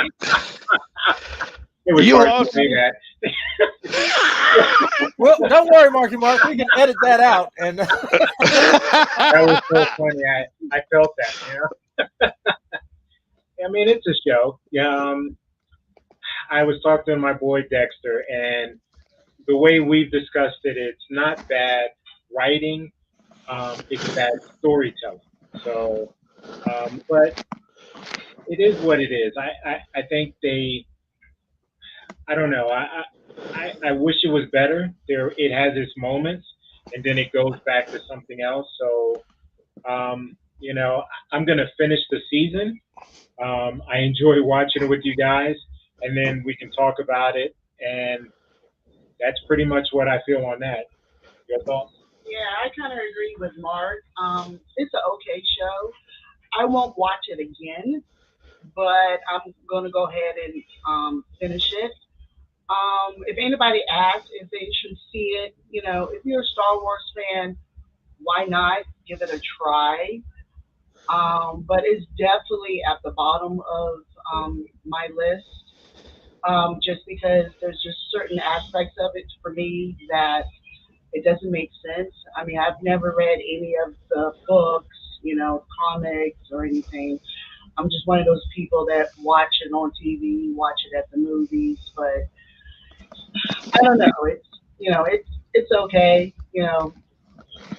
It was You hard love- to say that. Well, don't worry, Marky Mark. We can edit that out. And That was so funny. I felt that, you know. I mean, it's a show. Yeah. I was talking to my boy Dexter, and the way we've discussed it, it's not bad writing, it's bad storytelling. So, but it is what it is. I think I don't know. I wish it was better. It has its moments, and then it goes back to something else. So, you know, I'm gonna finish the season. I enjoy watching it with you guys, and then we can talk about it. And that's pretty much what I feel on that. Your thoughts? Yeah, I kind of agree with Mark. It's an okay show. I won't watch it again, but I'm going to go ahead and finish it. If anybody asks if they should see it, you know, if you're a Star Wars fan, why not give it a try? But it's definitely at the bottom of my list, just because there's just certain aspects of it for me that it doesn't make sense. I mean, I've never read any of the books, you know, comics or anything. I'm just one of those people that watch it on TV, watch it at the movies, but I don't know. It's, you know, it's okay. You know,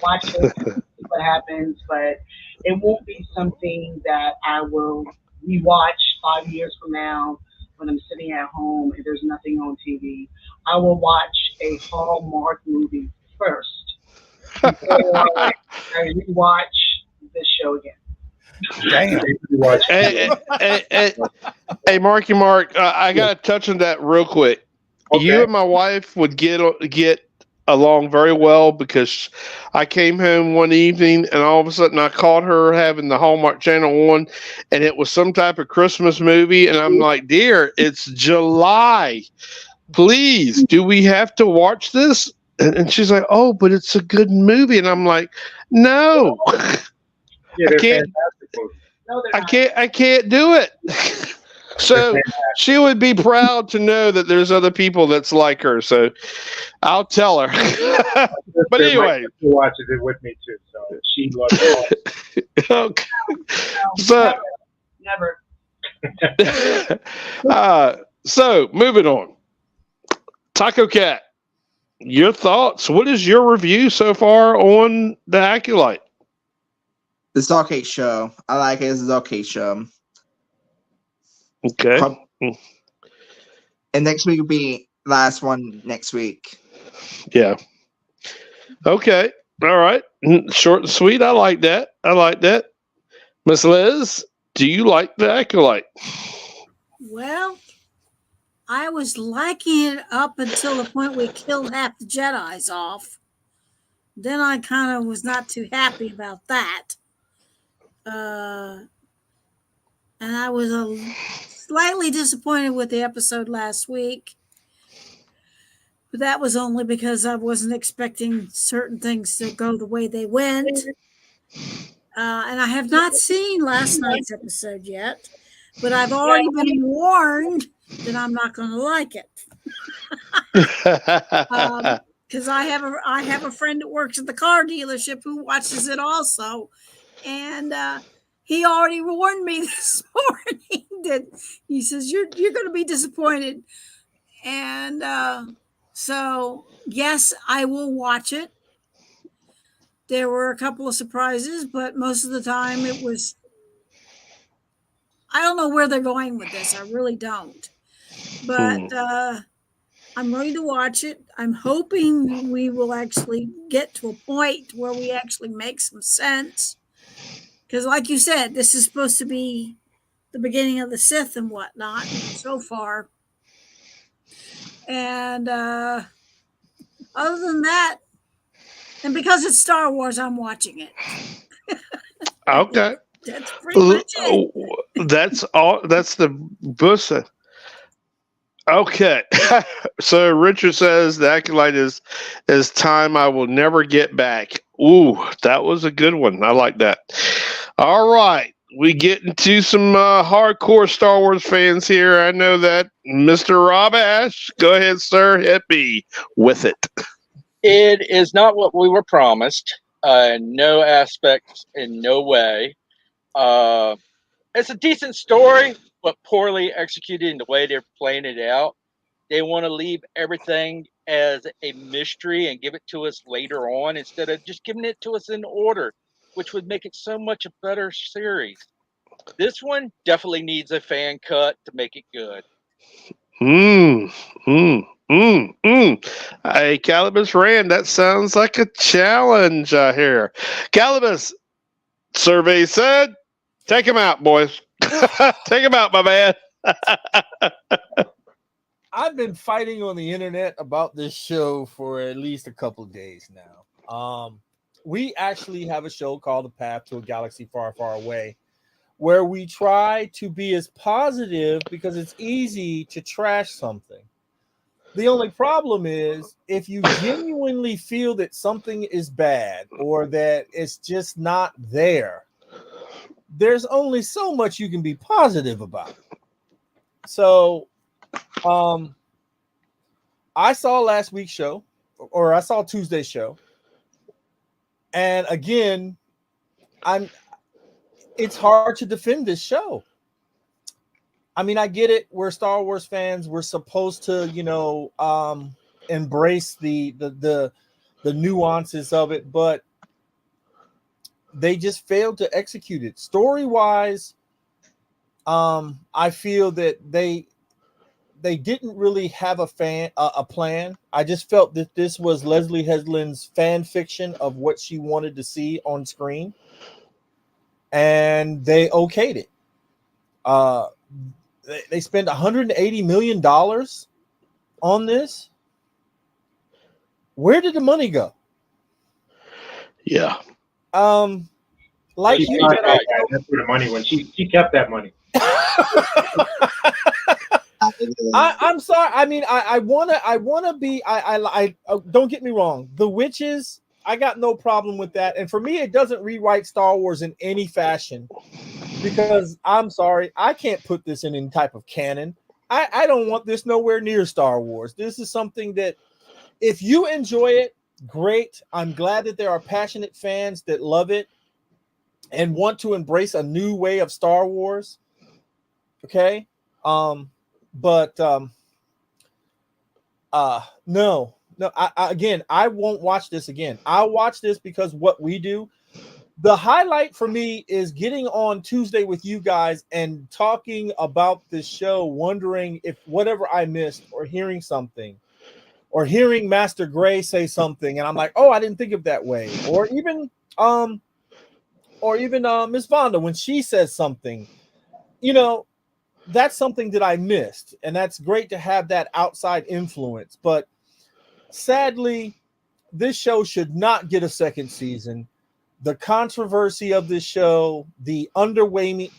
watch it, see what happens, but it won't be something that I will rewatch 5 years from now when I'm sitting at home and there's nothing on TV. I will watch a Hallmark movie first before I rewatch this show again. damn. Hey, Marky Mark, I got to touch on that real quick. Okay. You and my wife would get along very well because I came home one evening and all of a sudden I caught her having the Hallmark Channel on, and it was some type of Christmas movie, and I'm like, dear, it's July. Please, do we have to watch this? And she's like, oh, but it's a good movie. And I'm like, no, Yeah, I can't. fantastic movies. No, they're not. I can't do it. So she would be proud to know that there's other people that's like her. So I'll tell her. But anyway, she watches it with me too, so she loves it. okay. No, So never. so moving on. Taco Cat, your thoughts? What is your review so far on the Acolyte? It's okay show. I like it. It's an okay show. Okay. And next week will be last one next week. Yeah. Okay. All right. Short and sweet. I like that. Miss Liz, do you like the Acolyte? Well, I was liking it up until the point we killed half the Jedis off. Then I kind of was not too happy about that. And I was slightly disappointed with the episode last week. But that was only because I wasn't expecting certain things to go the way they went. And I have not seen last night's episode yet, but I've already been warned that I'm not going to like it. Because I have a friend that works at the car dealership who watches it also. And he already warned me this morning that he says, you're going to be disappointed. And so, yes, I will watch it. There were a couple of surprises, but most of the time it was, I don't know where they're going with this. I really don't. But I'm going to watch it. I'm hoping we will actually get to a point where we actually make some sense. Because, like you said, this is supposed to be the beginning of the Sith and whatnot so far. And other than that, and because it's Star Wars, I'm watching it. Okay. That's pretty much it. That's all. That's the bussa. Okay. So Richard says the acolyte is time I will never get back. Ooh, that was a good one. I like that. All right. We get into some hardcore Star Wars fans here. I know that. Mr. Rob Ash, go ahead, sir. Hit me with it. It is not what we were promised. No aspects, in no way. It's a decent story, but poorly executed in the way they're playing it out. They want to leave everything as a mystery and give it to us later on instead of just giving it to us in order, which would make it so much a better series. This one definitely needs a fan cut to make it good. Hey, Calibus Rand, that sounds like a challenge here. Calibus, survey said, take him out, boys. Take him out, my man. I've been fighting on the internet about this show for at least a couple of days now. We actually have a show called The Path to a Galaxy Far, Far Away, where we try to be as positive because it's easy to trash something. The only problem is if you genuinely feel that something is bad or that it's just not there, there's only so much you can be positive about. So, I saw last week's show, or I saw Tuesday's show, and again, it's hard to defend this show. I mean, I get it. We're Star Wars fans. We're supposed to, embrace the nuances of it, but they just failed to execute it. Story-wise, I feel that they didn't really have a plan. I just felt that this was Leslie Headland's fan fiction of what she wanted to see on screen, and they okayed it. They spent $180 million on this. Where did the money go? Yeah. Like you said, that's where the money went. She kept that money. I'm sorry. I mean, I wanna be. I don't get me wrong. The witches, I got no problem with that. And for me, it doesn't rewrite Star Wars in any fashion. Because I'm sorry, I can't put this in any type of canon. I don't want this nowhere near Star Wars. This is something that if you enjoy it, great. I'm glad that there are passionate fans that love it and want to embrace a new way of Star Wars. Okay. But no. I won't watch this again. I'll watch this because what we do. The highlight for me is getting on Tuesday with you guys and talking about this show, wondering if whatever I missed or hearing something or hearing Master Gray say something. And I'm like, oh, I didn't think of that way. Or even Miss Vonda, when she says something, that's something that I missed. And that's great to have that outside influence. But sadly, this show should not get a second season. The controversy of this show, the underwhelming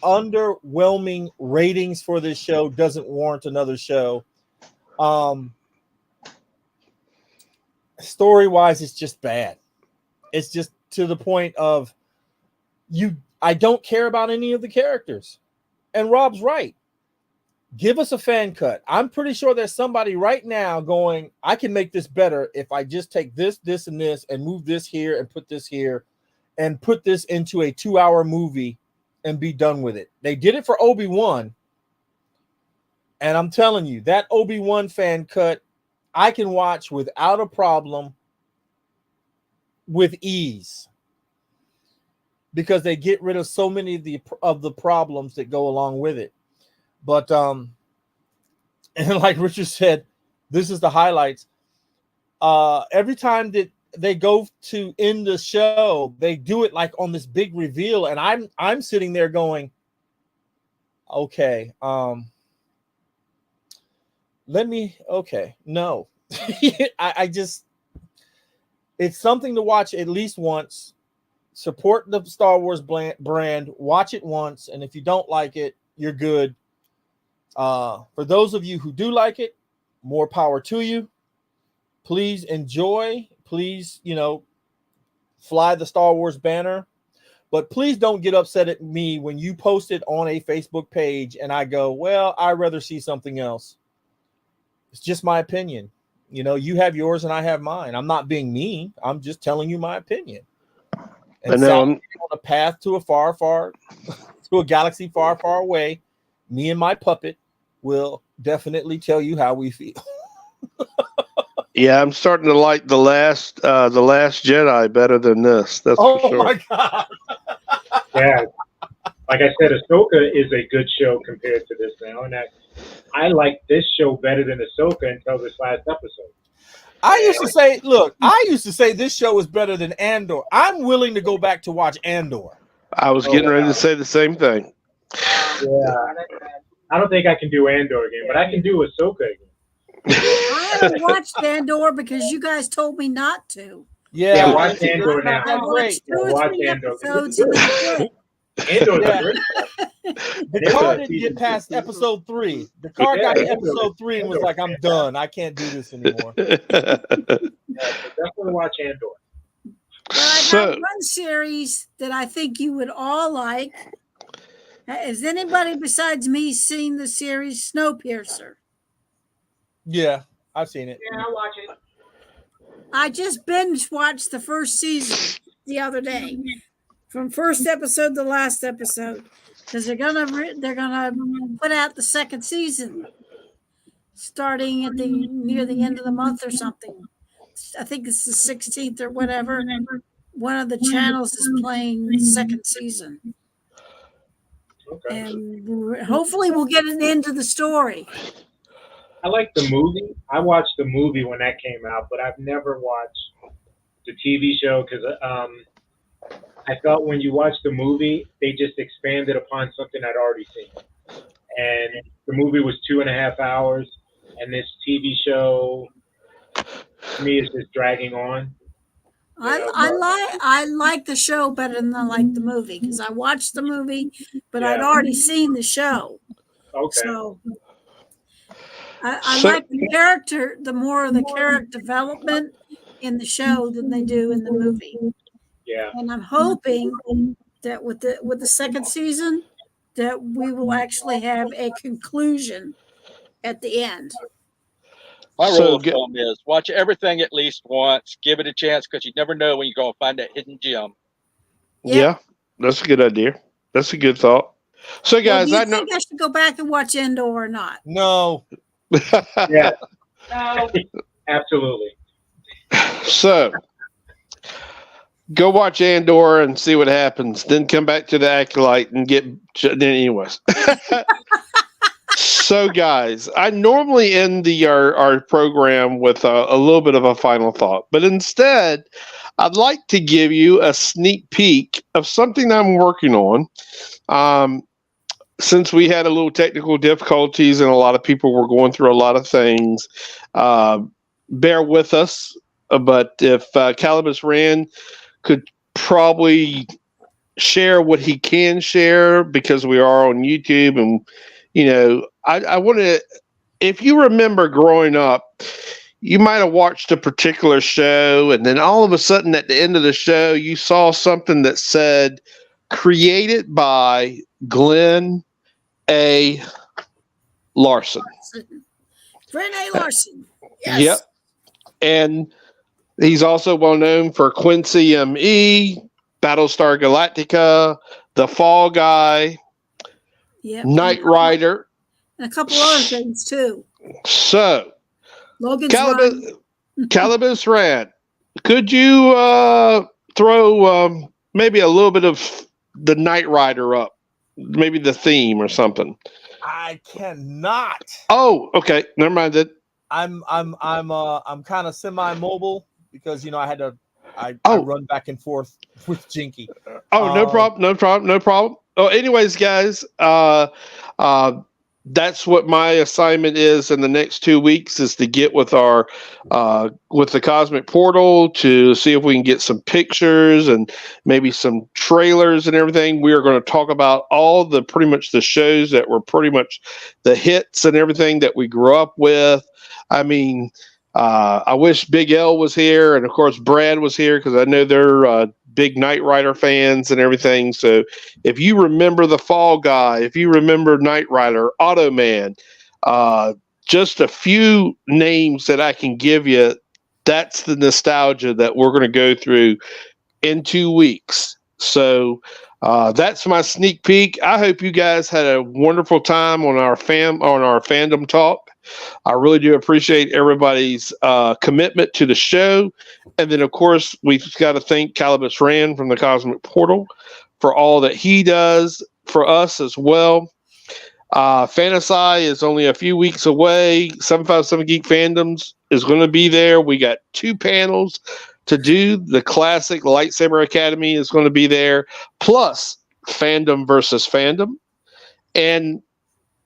ratings for this show doesn't warrant another show. Story-wise, it's just bad. It's just to the point of I don't care about any of the characters. And Rob's right. Give us a fan cut. I'm pretty sure there's somebody right now going, I can make this better if I just take this, this, and this and move this here and put this here. And put this into a 2-hour movie and be done with it. They did it for Obi-Wan. And I'm telling you, that Obi-Wan fan cut, I can watch without a problem with ease. Because they get rid of so many of the problems that go along with it. But, and like Richard said, this is the highlights. Every time that they go to end the show, they do it like on this big reveal, and I'm sitting there going, okay, no. I just, it's something to watch at least once. Support the Star Wars brand, watch it once, and if you don't like it, you're good. For those of you who do like it, more power to you. Please enjoy. Please, fly the Star Wars banner. But please don't get upset at me when you post it on a Facebook page and I go, well, I'd rather see something else. It's just my opinion. You have yours and I have mine. I'm not being mean. I'm just telling you my opinion. And on a path to a galaxy far, far away, me and my puppet will definitely tell you how we feel. Yeah, I'm starting to like the last Jedi better than this. That's for sure. Oh my God! Yeah, like I said, Ahsoka is a good show compared to this now, and I like this show better than Ahsoka until this last episode. I used to say this show is better than Andor. I'm willing to go back to watch Andor. I was getting ready to say the same thing. Yeah, I don't think I can do Andor again, but I can do Ahsoka again. I haven't watched Andor because you guys told me not to. Yeah, watch Andor now. I watched 2 or 3 episodes and I quit. Andor's great. The car didn't get past episode 3. The car got to episode 3 and was like, I'm done. I can't do this anymore. Definitely watch Andor. But I got one series that I think you would all like. Has anybody besides me seen the series Snowpiercer? Yeah, I've seen it. Yeah, I watch it. I just binge watched the first season the other day, from first episode to last episode, because they're gonna put out the second season starting at near the end of the month or something. I think it's the 16th or whatever. One of the channels is playing the second season. Okay. And hopefully we'll get an end to the story. I like the movie. I watched the movie when that came out, but I've never watched the TV show because I felt when you watch the movie, they just expanded upon something I'd already seen. And the movie was 2.5 hours, and this TV show, to me, is just dragging on. I like the show better than I like the movie because I watched the movie, but I'd already seen the show. Okay. So I like the character, the more of the character development in the show than they do in the movie. Yeah. And I'm hoping that with the second season that we will actually have a conclusion at the end. My rule of thumb is watch everything at least once, give it a chance because you never know when you're going to find that hidden gem. Yeah, that's a good idea. That's a good thought. So, guys, do you think I should go back and watch Andor or not? No. Yeah. No. Absolutely. So, go watch Andor and see what happens. Then come back to the Acolyte and get. Anyways. So, guys, I normally end our program with a little bit of a final thought, but instead, I'd like to give you a sneak peek of something I'm working on. Since we had a little technical difficulties and a lot of people were going through a lot of things, bear with us. But if Calibus Rand could probably share what he can share, because we are on YouTube, and I want to, if you remember growing up, you might have watched a particular show, and then all of a sudden at the end of the show, you saw something that said, created by Glenn A. Larson. Glenn A. Larson. Yes. Yep. And he's also well known for Quincy M.E., Battlestar Galactica, The Fall Guy, Knight Rider, and a couple other things too. So, Logan's Calibus Rand, could you throw maybe a little bit of the Knight Rider up, maybe the theme or something? I cannot. Oh, okay. Never mind that. I'm kind of semi-mobile because I Oh, run back and forth with Jinky. oh, no Um, problem, no problem, no problem. Oh, anyways, guys, uh, that's what my assignment is in the next 2 weeks is to get with the Cosmic Portal to see if we can get some pictures and maybe some trailers and everything. We are going to talk about all the pretty much the shows that were pretty much the hits and everything that we grew up with. I mean, I wish Big L was here, and of course Brad was here because I know they're big Knight Rider fans and everything. So if you remember the Fall Guy, if you remember Knight Rider, Automan, just a few names that I can give you. That's the nostalgia that we're going to go through in 2 weeks. So that's my sneak peek. I hope you guys had a wonderful time on our fandom talk. I really do appreciate everybody's commitment to the show. And then, of course, we've got to thank Calibus Rand from the Cosmic Portal for all that he does for us as well. Fantasy is only a few weeks away. 757 Geek Fandoms is going to be there. We got 2 panels to do. The classic Lightsaber Academy is going to be there, plus Fandom versus Fandom. And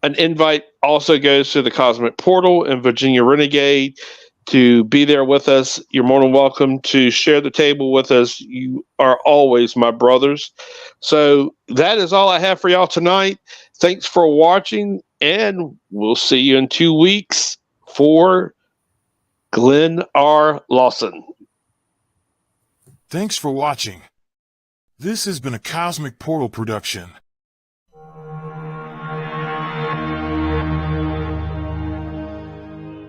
an invite also goes to the Cosmic Portal and Virginia Renegade to be there with us. You're more than welcome to share the table with us. You are always my brothers. So that is all I have for y'all tonight. Thanks for watching, and we'll see you in 2 weeks for Glenn R. Lawson. Thanks for watching. This has been a Cosmic Portal production.